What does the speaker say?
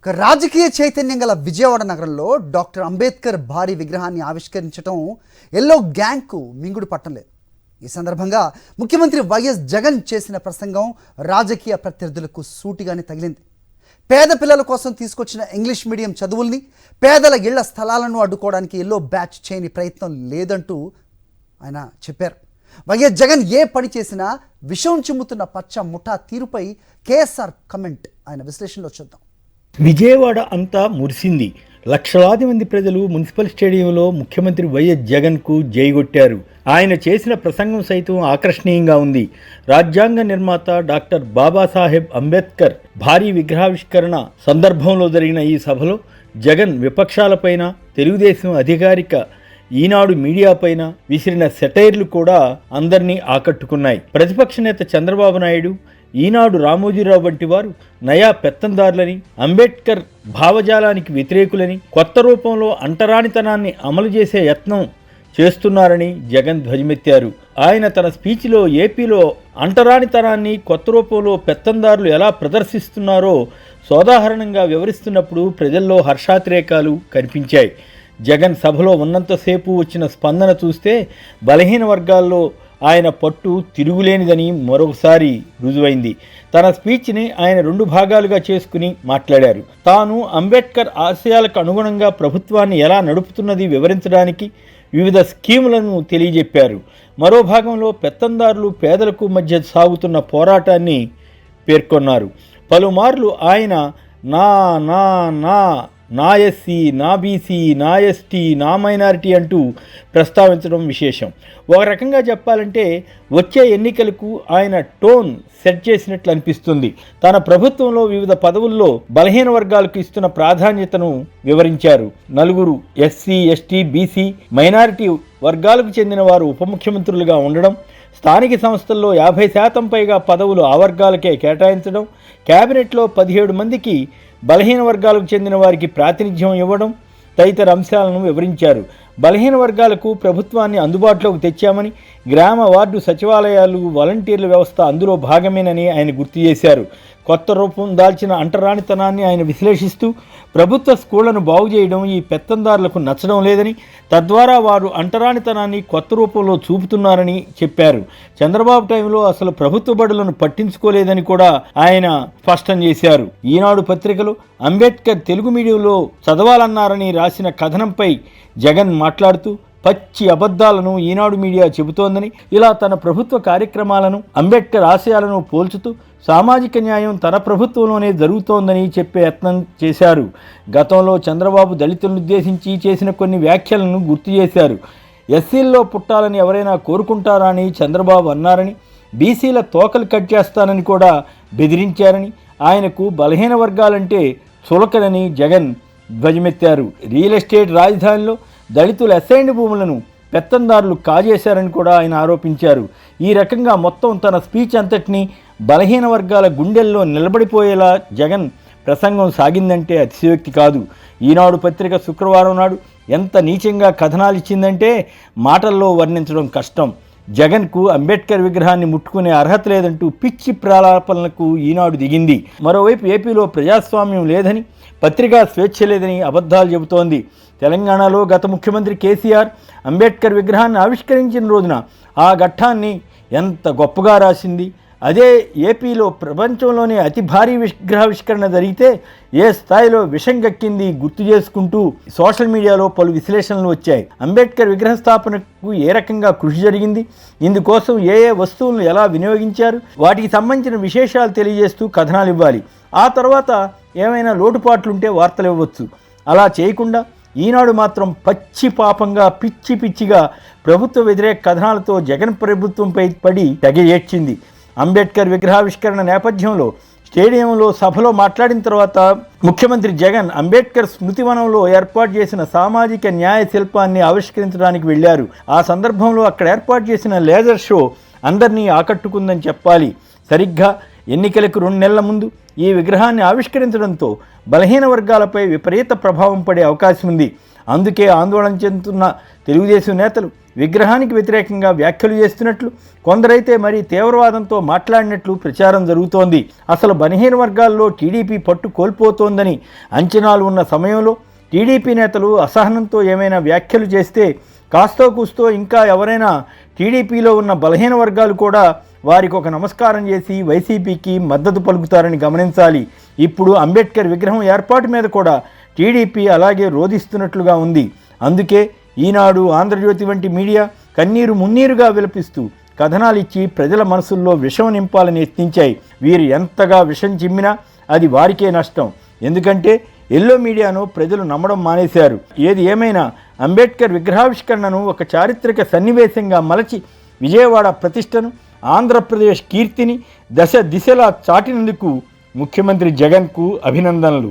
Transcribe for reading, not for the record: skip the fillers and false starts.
రాజకీయ చైతన్యం గల విజయవాడ నగరంలో డాక్టర్ అంబేద్కర్ భారీ విగ్రహాన్ని ఆవిష్కరించడం ఎల్లో గ్యాంగ్కు మింగుడు పట్టలేదు. ఈ సందర్భంగా ముఖ్యమంత్రి వైఎస్ జగన్ చేసిన ప్రసంగం రాజకీయ ప్రత్యర్థులకు సూటిగానే తగిలింది. పేద పిల్లల కోసం తీసుకొచ్చిన ఇంగ్లీష్ మీడియం చదువుల్ని, పేదల ఇళ్ల స్థలాలను అడ్డుకోవడానికి ఎల్లో బ్యాచ్ చేయని ప్రయత్నం లేదంటూ ఆయన చెప్పారు. వైఎస్ జగన్ ఏ పని చేసినా విషం చిమ్ముతున్న పచ్చ ముఠా తీరుపై కేఎస్ఆర్ కమెంట్ ఆయన విశ్లేషణలో చూద్దాం. విజయవాడ అంతా మురిసింది. లక్షలాది మంది ప్రజలు మున్సిపల్ స్టేడియంలో ముఖ్యమంత్రి వైఎస్ జగన్కు జైగొట్టారు. ఆయన చేసిన ప్రసంగం సైతం ఆకర్షణీయంగా ఉంది. రాజ్యాంగ నిర్మాత డాక్టర్ బాబాసాహెబ్ అంబేద్కర్ భారీ విగ్రహావిష్కరణ సందర్భంలో జరిగిన ఈ సభలో జగన్ విపక్షాలపైన, తెలుగుదేశం అధికారిక ఈనాడు మీడియాపైన విసిరిన సెటైర్లు కూడా అందరినీ ఆకట్టుకున్నాయి. ప్రతిపక్ష నేత చంద్రబాబు నాయుడు, ఈనాడు రామోజీరావు వంటి వారు నయా పెత్తందారులని, అంబేద్కర్ భావజాలానికి వ్యతిరేకులని, కొత్త రూపంలో అంటరానితనాన్ని అమలు చేసే యత్నం చేస్తున్నారని జగన్ ధ్వజమెత్తారు. ఆయన తన స్పీచ్లో ఏపీలో అంటరానితనాన్ని కొత్త రూపంలో పెత్తందారులు ఎలా ప్రదర్శిస్తున్నారో సోదాహరణంగా వివరిస్తున్నప్పుడు ప్రజల్లో హర్షాతిరేకాలు కనిపించాయి. జగన్ సభలో ఉన్నంతసేపు వచ్చిన స్పందన చూస్తే బలహీన వర్గాల్లో ఆయన పట్టు తిరుగులేనిదని మరొకసారి రుజువైంది. తన స్పీచ్ని ఆయన 2 భాగాలుగా చేసుకుని మాట్లాడారు. తాను అంబేద్కర్ ఆశయాలకు అనుగుణంగా ప్రభుత్వాన్ని ఎలా నడుపుతున్నది వివరించడానికి వివిధ స్కీములను తెలియజెప్పారు. మరో భాగంలో పెత్తందారులు, పేదలకు మధ్య సాగుతున్న పోరాటాన్ని పేర్కొన్నారు. పలుమార్లు ఆయన నా నా నా నా ఎస్సీ, నా బీసీ, నా ఎస్టీ, నా మైనారిటీ అంటూ ప్రస్తావించడం విశేషం. ఒక రకంగా చెప్పాలంటే వచ్చే ఎన్నికలకు ఆయన టోన్ సెట్ చేసినట్లు అనిపిస్తుంది. తన ప్రభుత్వంలో వివిధ పదవుల్లో బలహీన వర్గాలకు ఇస్తున్న ప్రాధాన్యతను వివరించారు. 4 ఎస్సీ, ఎస్టీ, బీసీ, మైనారిటీ వర్గాలకు చెందిన వారు ఉప ముఖ్యమంత్రులుగా ఉండడం, స్థానిక సంస్థల్లో 50% పైగా పదవులు ఆ వర్గాలకే కేటాయించడం, కేబినెట్లో 17 మందికి బలహీన వర్గాలకు చెందిన వారికి ప్రాతినిధ్యం ఇవ్వడం తదితర అంశాలను వివరించారు. బలహీన వర్గాలకు ప్రభుత్వాన్ని అందుబాటులోకి తెచ్చామని, గ్రామ వార్డు సచివాలయాలు, వాలంటీర్ల వ్యవస్థ అందులో భాగమేనని ఆయన గుర్తు చేశారు. కొత్త రూపం దాల్చిన అంటరానితనాన్ని ఆయన విశ్లేషిస్తూ ప్రభుత్వ స్కూళ్లను బాగు చేయడం ఈ పెత్తందారులకు నచ్చడం లేదని, తద్వారా వారు అంటరానితనాన్ని కొత్త రూపంలో చూపుతున్నారని చెప్పారు. చంద్రబాబు టైంలో అసలు ప్రభుత్వ బడులను పట్టించుకోలేదని కూడా ఆయన స్పష్టం చేశారు. ఈనాడు పత్రికలో అంబేద్కర్ తెలుగు మీడియంలో చదవాలన్నారని రాసిన కథనంపై జగన్ మాట్లాడుతూ పచ్చి అబద్ధాలను ఈనాడు మీడియా చెబుతోందని, ఇలా తన ప్రభుత్వ కార్యక్రమాలను అంబేద్కర్ ఆశయాలను పోల్చుతూ సామాజిక న్యాయం తన ప్రభుత్వంలోనే జరుగుతోందని చెప్పే యత్నం చేశారు. గతంలో చంద్రబాబు దళితులను ఉద్దేశించి చేసిన కొన్ని వ్యాఖ్యలను గుర్తు చేశారు. ఎస్సీల్లో పుట్టాలని ఎవరైనా కోరుకుంటారా అని చంద్రబాబు అన్నారని, బీసీల తోకలు కట్ చేస్తానని కూడా బెదిరించారని, ఆయనకు బలహీన వర్గాలంటే చులకనని జగన్ ధ్వజమెత్తారు. రియల్ ఎస్టేట్ రాజధానిలో దళితుల అసైన్డ్ భూములను పెత్తందారులు కాజేశారని కూడా ఆయన ఆరోపించారు. ఈ రకంగా మొత్తం తన స్పీచ్ అంతటినీ బలహీన వర్గాల గుండెల్లో నిలబడిపోయేలా జగన్ ప్రసంగం సాగిందంటే అతిశయోక్తి కాదు. ఈనాడు పత్రిక శుక్రవారం నాడు ఎంత నీచంగా కథనాలు ఇచ్చిందంటే మాటల్లో వర్ణించడం కష్టం. జగన్కు అంబేద్కర్ విగ్రహాన్ని ముట్టుకునే అర్హత లేదంటూ పిచ్చి ప్రాలాపనలకు ఈనాడు దిగింది. మరోవైపు ఏపీలో ప్రజాస్వామ్యం లేదని, పత్రికా స్వేచ్ఛ లేదని అబద్ధాలు చెబుతోంది. తెలంగాణలో గత ముఖ్యమంత్రి కేసీఆర్ అంబేద్కర్ విగ్రహాన్ని ఆవిష్కరించిన రోజున ఆ ఘట్టాన్ని ఎంత గొప్పగా రాసింది. అదే ఏపీలో ప్రపంచంలోనే అతి భారీ విగ్రహావిష్కరణ జరిగితే ఏ స్థాయిలో విషం గక్కింది గుర్తు చేసుకుంటూ సోషల్ మీడియాలో పలు విశ్లేషణలు వచ్చాయి. అంబేద్కర్ విగ్రహ స్థాపనకు ఏ రకంగా కృషి జరిగింది, ఇందుకోసం ఏ వస్తువులను ఎలా వినియోగించారు, వాటికి సంబంధించిన విశేషాలు తెలియజేస్తూ కథనాలు ఇవ్వాలి. ఆ తర్వాత ఏమైనా లోటుపాట్లుంటే వార్తలు ఇవ్వచ్చు. అలా చేయకుండా ఈనాడు మాత్రం పచ్చి పాపంగా పిచ్చి పిచ్చిగా ప్రభుత్వ వ్యతిరేక కథనాలతో జగన్ ప్రభుత్వంపై పడి తెగ ఏడ్చింది. అంబేద్కర్ విగ్రహావిష్కరణ నేపథ్యంలో స్టేడియంలో సభలో మాట్లాడిన తర్వాత ముఖ్యమంత్రి జగన్ అంబేద్కర్ స్మృతివనంలో ఏర్పాటు చేసిన సామాజిక న్యాయ శిల్పాన్ని ఆవిష్కరించడానికి వెళ్లారు. ఆ సందర్భంలో అక్కడ ఏర్పాటు చేసిన లేజర్ షో అందరినీ ఆకట్టుకుందని చెప్పాలి. సరిగ్గా ఎన్నికలకు 2 నెలల ముందు ఈ విగ్రహాన్ని ఆవిష్కరించడంతో బలహీన వర్గాలపై విపరీత ప్రభావం పడే అవకాశం ఉంది. అందుకే ఆందోళన చెందుతున్న తెలుగుదేశం నేతలు విగ్రహానికి వ్యతిరేకంగా వ్యాఖ్యలు చేస్తున్నట్లు, కొందరైతే మరీ తీవ్రవాదంతో మాట్లాడినట్లు ప్రచారం జరుగుతోంది. అసలు బలహీన వర్గాల్లో టీడీపీ పట్టు కోల్పోతోందని అంచనాలు ఉన్న సమయంలో టీడీపీ నేతలు అసహనంతో ఏమైనా వ్యాఖ్యలు చేస్తే కాస్తో కూస్తో ఇంకా ఎవరైనా టీడీపీలో ఉన్న బలహీన వర్గాలు కూడా వారికి ఒక నమస్కారం చేసి వైసీపీకి మద్దతు పలుకుతారని గమనించాలి. ఇప్పుడు అంబేద్కర్ విగ్రహం ఏర్పాటు మీద కూడా టీడీపీ అలాగే రోధిస్తున్నట్లుగా ఉంది. అందుకే ఈనాడు, ఆంధ్రజ్యోతి వంటి మీడియా కన్నీరు మున్నీరుగా విలపిస్తూ కథనాలు ఇచ్చి ప్రజల మనసుల్లో విషం నింపాలని యత్నించాయి. వీరు ఎంతగా విషం చిమ్మినా అది వారికే నష్టం. ఎందుకంటే ఎల్లో మీడియాను ప్రజలు నమ్మడం మానేశారు. ఏది ఏమైనా అంబేద్కర్ విగ్రహావిష్కరణను ఒక చారిత్రక సన్నివేశంగా మలచి విజయవాడ ప్రతిష్టను, ఆంధ్రప్రదేశ్ కీర్తిని దశ దిశలా చాటినందుకు ముఖ్యమంత్రి జగన్కు అభినందనలు.